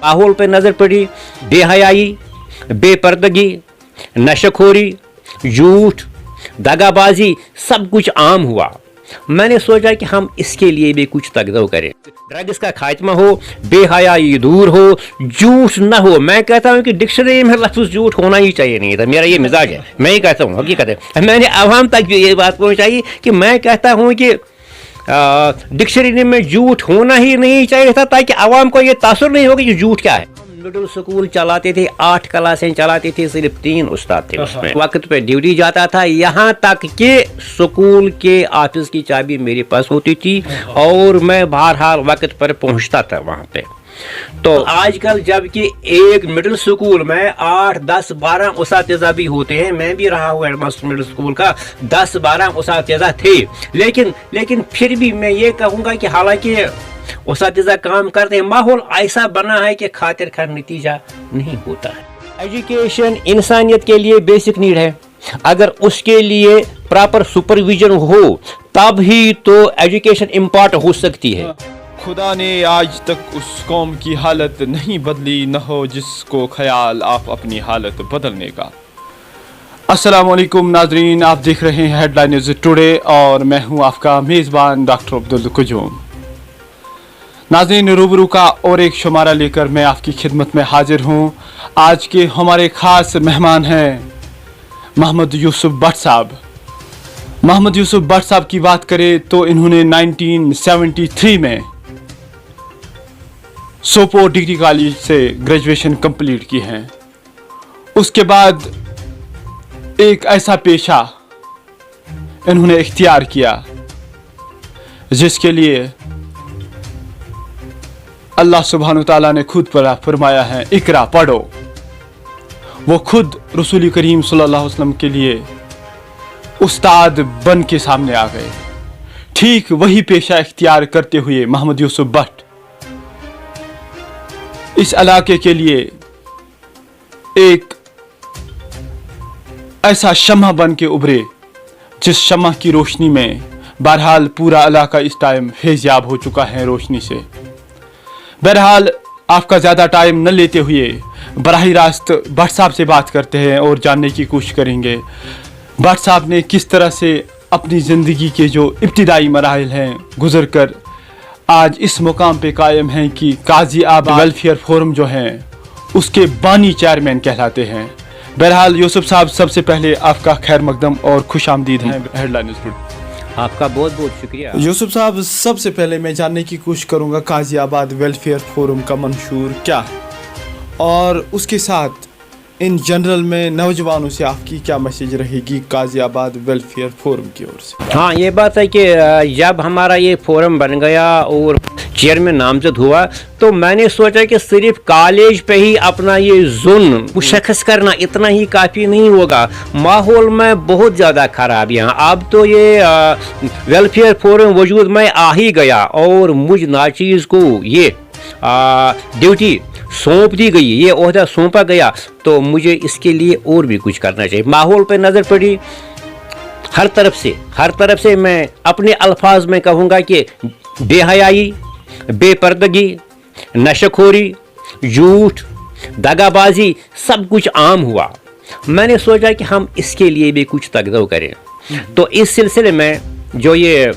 माहौल पर नज़र पड़ी, बेहयाई, बेपर्दगी, नशेखोरी, झूठ, दगाबाजी सब कुछ आम हुआ। मैंने सोचा कि हम इसके लिए भी कुछ तगदो करें, ड्रग्स का खात्मा हो, बेहयाई दूर हो, झूठ न हो। मैं कहता हूँ कि डिक्शनरी में लफ्ज़ झूठ होना ही चाहिए नहीं था, मेरा ये मिजाज है, मैं ही कहता हूँ, हकीकत है। मैंने आवाम तक भी ये बात पहुँचाई कि मैं कहता हूँ कि डिक्शनरी में झूठ होना ही नहीं चाहिए था, ताकि आवाम को ये तासुर नहीं होगा कि झूठ क्या है। मिडिल स्कूल चलाते थे, 8 क्लासें चलाते थे, सिर्फ 3 उस्ताद थे उसमें, वक्त पे ड्यूटी जाता था। यहाँ तक कि स्कूल के ऑफिस की चाबी मेरे पास होती थी और मैं बहरहाल वक्त पर पहुँचता था वहाँ पे। तो आजकल जबकि एक मिडिल स्कूल में 8, 10, 12 उस्ताद भी होते हैं, मैं भी रहा हूँ हेडमास्टर मिडिल स्कूल का, 10, 12 उस्ताद थे, लेकिन फिर भी मैं ये कहूँगा कि हालांकि उस्ताद काम करते हैं, माहौल ऐसा बना है कि खातिर खैर नतीजा नहीं होता है। एजुकेशन इंसानियत के लिए बेसिक नीड है, अगर उसके लिए प्रॉपर सुपरविजन हो तब ही तो एजुकेशन इम्पार्ट हो सकती है। खुदा ने आज तक उस कौम की हालत नहीं बदली, न हो जिसको ख्याल आप अपनी हालत बदलने का। अस्सलाम वालेकुम नाजरीन, आप देख रहे हैं हेडलाइन न्यूज़ टुडे और मैं हूं आपका मेज़बान डॉक्टर अब्दुल कुजूम। नाज़रीन, रूबरू का और एक शुमारा लेकर मैं आपकी खिदमत में हाजिर हूँ। आज के हमारे ख़ास मेहमान हैं मोहम्मद यूसुफ भट्ट साहब। मोहम्मद यूसुफ भट्ट साहब की बात करें तो इन्होंने 1973 में सोपोर डिग्री कॉलेज से ग्रेजुएशन कंप्लीट की है। उसके बाद एक ऐसा पेशा इन्होंने इख्तियार किया जिसके लिए अल्लाह सुब्हान तआला ने खुद पर फरमाया है, इकरा पढ़ो। वो खुद रसूल करीम सल्लल्लाहु अलैहि वसल्लम के लिए उस्ताद बन के सामने आ गए। ठीक वही पेशा इख्तियार करते हुए मोहम्मद यूसुफ भट्ट इस इलाके के लिए एक ऐसा शम्मा बन के उभरे जिस शम्मा की रोशनी में बहरहाल पूरा इलाका इस टाइम फैज़याब हो चुका है रोशनी से। बहरहाल आपका ज़्यादा टाइम न लेते हुए बराह रास्त भट्ट साहब से बात करते हैं और जानने की कोशिश करेंगे भट्ट साहब ने किस तरह से अपनी ज़िंदगी के जो इब्तिदाई मराहिल हैं गुज़र कर आज इस मुकाम पे कायम हैं कि काजी आब वेलफेयर फोरम जो हैं उसके बानी चेयरमैन कहलाते हैं। बहरहाल यूसुफ साहब, सबसे पहले आपका खैर मकदम और खुश आमदीद हैं हेडलाइन न्यूज़। आपका बहुत बहुत शुक्रिया। यूसुफ साहब, सबसे पहले मैं जानने की कोशिश करूंगा काजी आबाद वेलफेयर फोरम का मंशूर क्या है और उसके साथ इन जनरल में नौजवानों से आपकी क्या मैसेज रहेगी काजी आबाद वेलफेयर फोरम की ओर से। हाँ, ये बात है कि जब हमारा ये फोरम बन गया और चेयरमैन नामजद हुआ तो मैंने सोचा कि सिर्फ कॉलेज पे ही अपना ये जुल्म मुशख्खस करना इतना ही काफ़ी नहीं होगा, माहौल में बहुत ज़्यादा खराबियाँ। अब तो ये वेलफेयर फोरम वजूद में आ ही गया और मुझ नाचीज़ को ये ड्यूटी सौंप दी गई, ये ओहदा सौंपा गया, तो मुझे इसके लिए और भी कुछ करना चाहिए। माहौल पर नज़र पड़ी हर तरफ से मैं अपने अल्फाज में कहूँगा कि बेहयाई, बेपर्दगी, नशेखोरी, झूठ, दगाबाजी सब कुछ आम हुआ। मैंने सोचा कि हम इसके लिए भी कुछ तगदो करें। तो इस सिलसिले में जो ये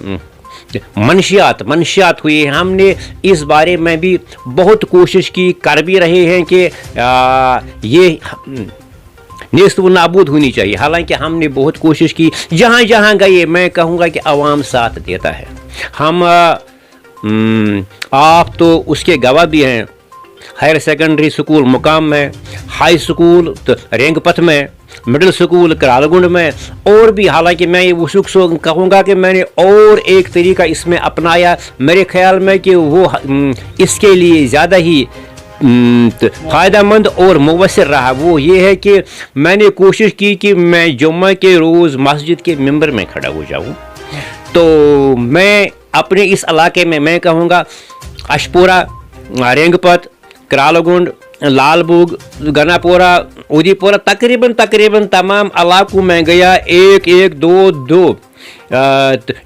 मनशियात हुई, हमने इस बारे में भी बहुत कोशिश की, कर भी रहे हैं कि ये नेस्त व नाबूद होनी चाहिए। हालांकि हमने बहुत कोशिश की, जहाँ जहाँ गए मैं कहूँगा कि आवाम साथ देता है। हम आप तो उसके गवाह भी हैं। हायर सेकेंडरी स्कूल मुकाम में, हाई स्कूल तो रेंगपथ में, मिडिल स्कूल करालगुंड में, और भी। हालांकि मैं ये वसूख कहूँगा कि मैंने और एक तरीका इसमें अपनाया, मेरे ख्याल में कि वो इसके लिए ज़्यादा ही फ़ायदेमंद और मुवस्सिर रहा। वो ये है कि मैंने कोशिश की कि मैं जुम्मा के रोज़ मस्जिद के मिंबर में खड़ा हो जाऊँ। तो मैं अपने इस इलाके में मैं कहूँगा अशपुरा, रेंगपथ, करालगुंड, लालबुग, गनापुरा, उदयपुरा, तकरीबन तमाम इलाकों में गया। एक दो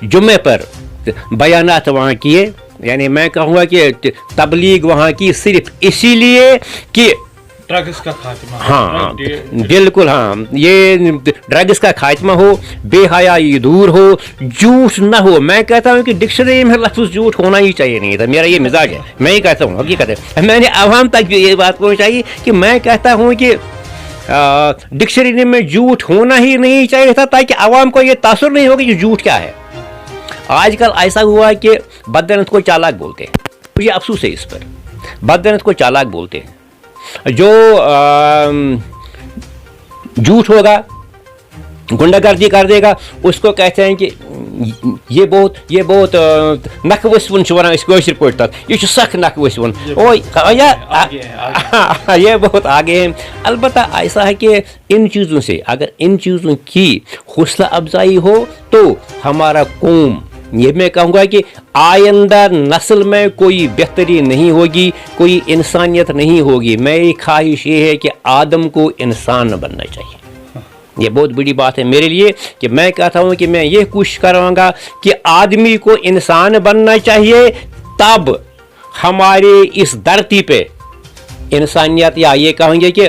जुम्मे पर बयानात वहाँ किए यानी मैं कहूँगा कि तबलीग वहाँ की सिर्फ इसीलिए कि ड्रग्स का खात्मा, हाँ बिल्कुल, हाँ ये ड्रग्स का खात्मा हो, बेहयाई दूर हो, झूठ ना हो। मैं कहता हूँ कि डिक्शनरी में लफ्ज़ झूठ होना ही चाहिए नहीं था, मेरा ये मिजाज है, मैं ही कहता हूँ, हकीकत है। मैंने आवाम तक भी ये बात पहुँचाई कि मैं कहता हूँ कि डिक्शनरी में झूठ होना ही नहीं चाहिए था, ताकि आवाम को ये तासुर नहीं होगा कि झूठ क्या है। आजकल ऐसा हुआ है कि बददनत को चालाक बोलते हैं, मुझे अफसोस है इस पर, बददनत को चालाक बोलते हैं। जो झूठ होगा, गुंडागर्दी कर देगा, उसको कहते हैं कि ये बहुत नखवसवन ये सख नखवसवन, ये बहुत आगे है। अलबत्ता ऐसा है कि इन चीज़ों से, अगर इन चीज़ों की हौसला अफजाई हो तो हमारा कौम, ये मैं कहूँगा कि आइंदा नस्ल में कोई बेहतरी नहीं होगी, कोई इंसानियत नहीं होगी। मेरी ख्वाहिश ये है कि आदम को इंसान बनना चाहिए। ये बहुत बड़ी बात है मेरे लिए कि मैं कहता हूँ कि मैं ये कोशिश करूँगा कि आदमी को इंसान बनना चाहिए, तब हमारे इस धरती पे इंसानियत, या ये कहेंगे कि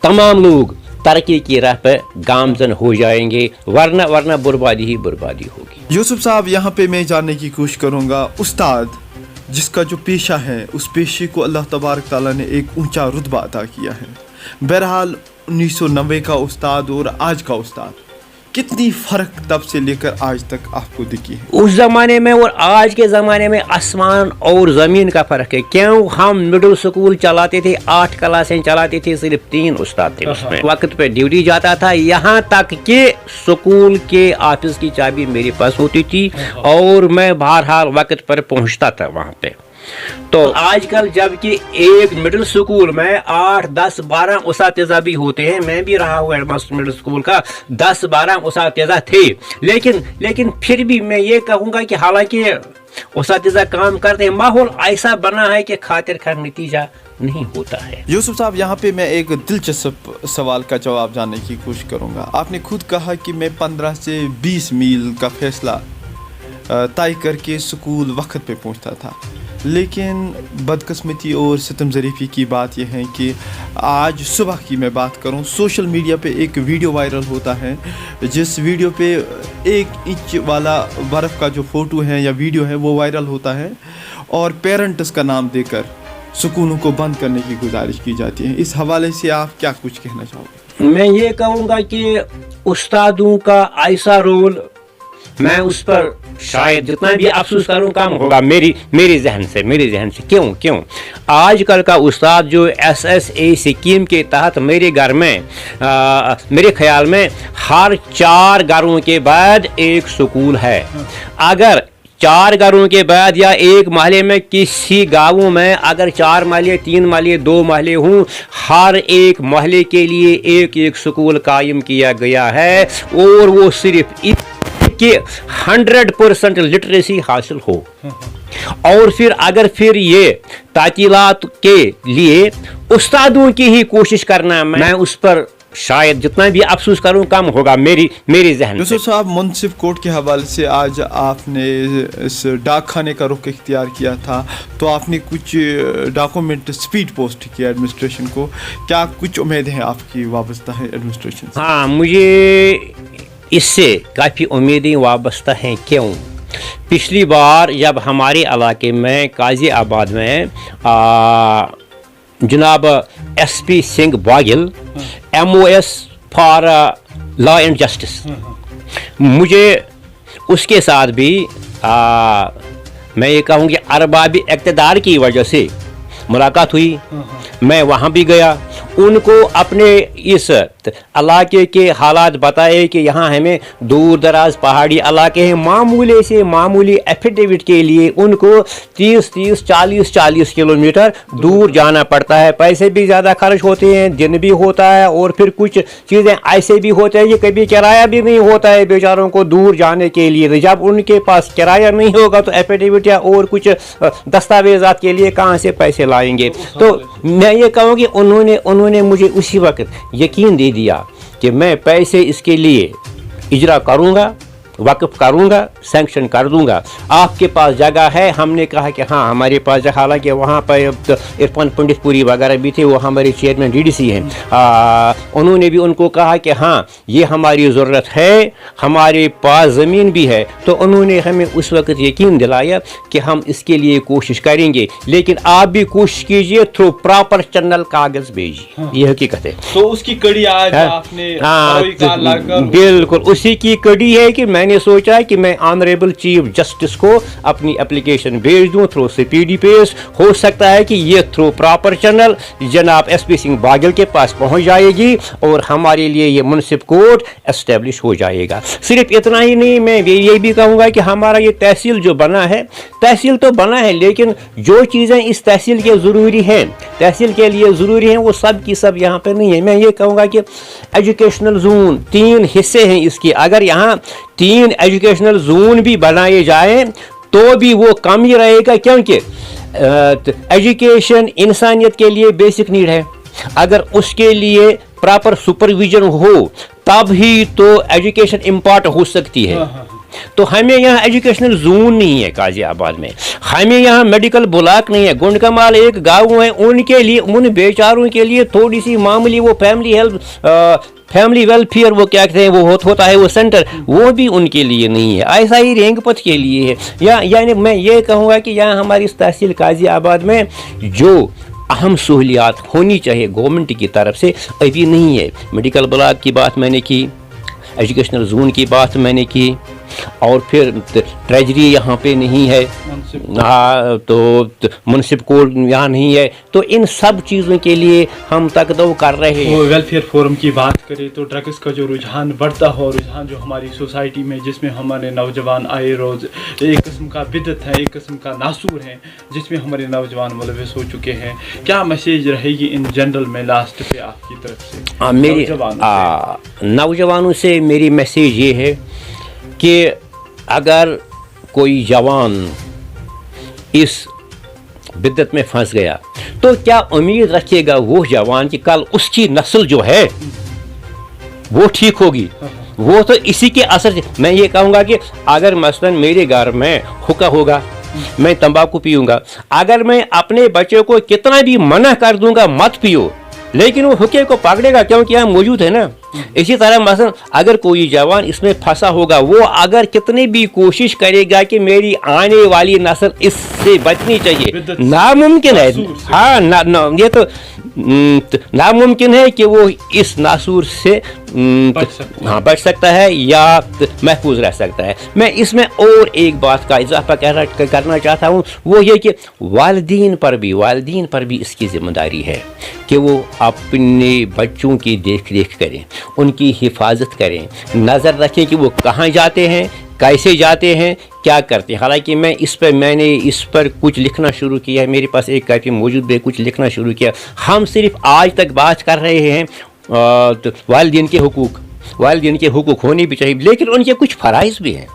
तमाम लोग तरक्की की राह पे गामजन हो जाएंगे, वरना बर्बादी ही बर्बादी होगी। यूसुफ साहब, यहाँ पे मैं जानने की कोशिश करूँगा, उस्ताद जिसका जो पेशा है, उस पेशे को अल्लाह तबारक ताला ने एक ऊंचा रुतबा अता किया है। बहरहाल 1990 का उस्ताद और आज का उस्ताद, कितनी फ़र्क तब से लेकर आज तक आपको दिखी है? उस ज़माने में और आज के ज़माने में आसमान और ज़मीन का फ़र्क है। क्यों? हम मिडिल स्कूल चलाते थे, 8 क्लासें चलाते थे, सिर्फ 3 उस्ताद थे उसमें, वक्त पे ड्यूटी जाता था। यहाँ तक कि स्कूल के ऑफिस की चाबी मेरे पास होती थी और मैं बहरहाल वक्त पर पहुँचता था वहाँ पे। तो आजकल जबकि एक मिडिल स्कूल में 8, 10, 12 उस्ताद भी होते हैं, मैं भी रहा हूँ हेडमास्टर मिडिल स्कूल का, 10-12 उस्ताद थे, लेकिन फिर भी मैं ये कहूँगा कि हालांकि उस्ताद काम करते हैं, माहौल ऐसा बना है कि खातिर खैर नतीजा नहीं होता है। यूसुफ साहब, यहाँ पे मैं एक दिलचस्प सवाल का जवाब जानने की कोशिश करूँगा। आपने खुद कहा कि मैं 15 से 20 मील का फैसला तय करके स्कूल वक्त पे पहुँचता था, लेकिन बदकिस्मती और सितम ज़रीफ़ी की बात यह है कि आज सुबह की मैं बात करूं, सोशल मीडिया पे एक वीडियो वायरल होता है, जिस वीडियो पे 1 इंच वाला बर्फ़ का जो फ़ोटो है या वीडियो है वो वायरल होता है और पेरेंट्स का नाम देकर स्कूलों को बंद करने की गुजारिश की जाती है। इस हवाले से आप क्या कुछ कहना चाहोगे? मैं ये कहूँगा कि उस्तादों का ऐसा रोल, मैं उस पर शायद जितना भी अफसोस करूं कम होगा मेरे जहन से। क्यों? आजकल का उस्ताद जो SSA स्कीम के तहत मेरे घर में, मेरे ख्याल में हर 4 घरों के बाद एक स्कूल है। अगर 4 घरों के बाद या एक महल्ले में, किसी गाँवों में अगर 4 महल्ले, 3 महल्ले, 2 महल्ले हों, हर एक महल्ले के लिए एक स्कूल कायम किया गया है और वो सिर्फ कि 100% लिटरेसी हासिल हो। और फिर ये ताकीलात के लिए उस्तादों की ही कोशिश करना, मैं उस पर शायद जितना भी अफसोस करूं कम होगा मेरे जहन में। यूसुफ साहब, मुनसिफ कोर्ट के हवाले से आज आपने इस डाक खाने का रुख इख्तियार किया था, तो आपने कुछ डॉक्यूमेंट स्पीड पोस्ट किया एडमिनिस्ट्रेशन को, क्या कुछ उम्मीद है आपकी वाबस्ता है एडमिनिस्ट्रेशन से? हाँ, मुझे इससे काफ़ी उम्मीदें वाबस्ता हैं। क्यों? पिछली बार जब हमारे इलाके में काजी आबाद में जनाब SP Singh Baghel, MOS for law and justice, मुझे उसके साथ भी मैं ये कहूँगी अरबाबी इक़्तिदार की वजह से मुलाकात हुई। मैं वहाँ भी गया, उनको अपने इस इलाके के हालात बताए कि यहाँ हमें दूर दराज पहाड़ी इलाके हैं, मामूली से मामूली एफिडेविट के लिए उनको 30-30, 40-40 किलोमीटर दूर जाना पड़ता है। पैसे भी ज़्यादा खर्च होते हैं, दिन भी होता है, और फिर कुछ चीज़ें ऐसे भी होते हैं कि कभी किराया भी नहीं होता है बेचारों को दूर जाने के लिए। तो जब उनके पास किराया नहीं होगा तो एफिडेविट या और कुछ दस्तावेज़ात के लिए कहाँ से पैसे लाएंगे? तो मैं ये कहूँ कि उन्होंने मुझे उसी वक्त यकीन दे दिया कि मैं पैसे इसके लिए इजरा करूँगा, वक़्फ़ करूँगा, सैंक्शन कर दूँगा। आपके पास जगह है? हमने कहा कि हाँ हमारे पास, हालांकि वहाँ पर तो इरफान पंडितपुरी वगैरह भी थे, वो हमारे चेयरमैन DDC हैं, उन्होंने भी उनको कहा कि हाँ ये हमारी ज़रूरत है, हमारे पास ज़मीन भी है। तो उन्होंने हमें उस वक्त यकीन दिलाया कि हम इसके लिए कोशिश करेंगे, लेकिन आप भी कोशिश कीजिए, थ्रू प्रॉपर चैनल कागज़ भेजिए। ये हकीकत है। तो उसकी कड़ी आज आपने बिल्कुल उसी की कड़ी है कि मैंने सोचा कि मैं ऑनरेबल चीफ जस्टिस को अपनी एप्लीकेशन भेज दूं थ्रू CPD पेश। हो सकता है कि ये थ्रू प्रॉपर चैनल जनाब SP सिंह बागल के पास पहुंच जाएगी और हमारे लिए ये मुनसिप कोर्ट एस्टेब्लिश हो जाएगा। सिर्फ इतना ही नहीं, मैं ये भी कहूँगा कि हमारा ये तहसील जो बना है, तहसील तो बना है, लेकिन जो चीज़ें इस तहसील के ज़रूरी हैं, तहसील के लिए ज़रूरी हैं, वो सब की सब यहाँ पर नहीं है। मैं ये कहूँगा कि एजुकेशनल जोन 3 हिस्से हैं इसके, अगर यहाँ 3 एजुकेशनल जोन भी बनाए जाएं तो भी वो कम ही रहेगा, क्योंकि एजुकेशन इंसानियत के लिए बेसिक नीड है। अगर उसके लिए प्रॉपर सुपरविजन हो तब ही तो एजुकेशन इम्पार्ट हो सकती है। तो हमें यहाँ एजुकेशनल जोन नहीं है गाजियाबाद में, हमें यहाँ मेडिकल ब्लॉक नहीं है। गुंडकमाल एक गाँव है, उनके लिए, उन बेचारों के लिए थोड़ी सी मामूली वो फैमिली वेलफेयर वो क्या कहते हैं वो होता है वो सेंटर, वो भी उनके लिए नहीं है। ऐसा ही रेंगपत के लिए है। यानी मैं ये कहूँगा कि यहाँ हमारी इस तहसील गाजियाबाद में जो अहम सहूलियात होनी चाहिए गवर्नमेंट की तरफ से अभी नहीं है। मेडिकल ब्लॉक की बात मैंने की, एजुकेशनल जोन की बात मैंने की, और फिर ट्रेजरी यहाँ पे नहीं है, हाँ तो मुनसिप कोर्ट यहाँ नहीं है। तो इन सब चीज़ों के लिए हम तकदो कर रहे हैं। वेलफेयर फोरम की बात करें तो ड्रग्स का जो रुझान बढ़ता हो, रुझान जो हमारी सोसाइटी में, जिसमें हमारे नौजवान आए रोज़ एक किस्म का बिदत है, एक किस्म का नासूर है, जिसमें हमारे नौजवान मुलविस हो चुके हैं, क्या मैसेज रहेगी इन जनरल में लास्ट पे आपकी तरफ से? मेरी नौजवानों से मेरी मैसेज ये है कि अगर कोई जवान इस बिद्दत में फंस गया तो क्या उम्मीद रखिएगा वो जवान कि कल उसकी नस्ल जो है वो ठीक होगी? वो तो इसी के असर से, मैं ये कहूँगा कि अगर मसलन मेरे घर में हुक्का होगा, मैं तंबाकू पीऊँगा, अगर मैं अपने बच्चे को कितना भी मना कर दूंगा मत पियो, लेकिन वो हुक्के को पकड़ेगा क्योंकि यहाँ मौजूद है ना। इसी तरह मसलन अगर कोई जवान इसमें फंसा होगा, वो अगर कितनी भी कोशिश करेगा कि मेरी आने वाली नस्ल इससे बचनी चाहिए, नामुमकिन है। हाँ ये तो नामुमकिन है कि वो इस नासूर से बच सकता है या महफूज रह सकता है। मैं इसमें और एक बात का इजाफा करना चाहता हूँ, वो ये कि वालिदीन पर भी इसकी जिम्मेदारी है कि वो अपने बच्चों की देख रेख करें, उनकी हिफाजत करें, नज़र रखें कि वो कहाँ जाते हैं, कैसे जाते हैं, क्या करते हैं। हालांकि मैंने इस पर कुछ लिखना शुरू किया है, मेरे पास एक कापी मौजूद है, कुछ लिखना शुरू किया। हम सिर्फ आज तक बात कर रहे हैं तो वालिदीन के हुकूक होने भी चाहिए, लेकिन उनके कुछ फ़राइज़ भी हैं।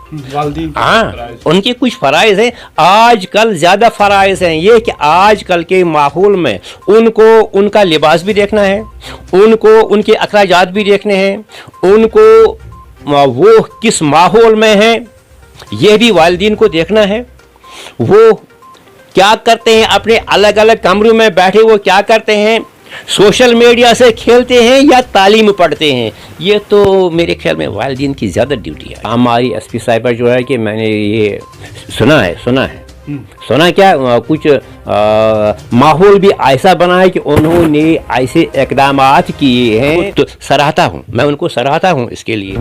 हाँ, उनके कुछ फ़राइज़ हैं। आजकल ज़्यादा फ़राइज़ हैं ये कि आजकल के माहौल में उनको उनका लिबास भी देखना है, उनको उनके अखराजात भी देखने हैं, उनको वो किस माहौल में हैं ये भी वालिदीन को देखना है। वो क्या करते हैं, अपने अलग अलग कमरों में बैठे वो क्या करते हैं, सोशल मीडिया से खेलते हैं या तालीम पढ़ते हैं, ये तो मेरे ख्याल में वालिदीन की ज़्यादा ड्यूटी है। हमारी SP साहिबा जो है कि मैंने ये सुना क्या कुछ माहौल भी ऐसा बना है कि उन्होंने ऐसे इक़दामात किए हैं, तो सराहता हूँ, मैं उनको सराहता हूँ इसके लिए।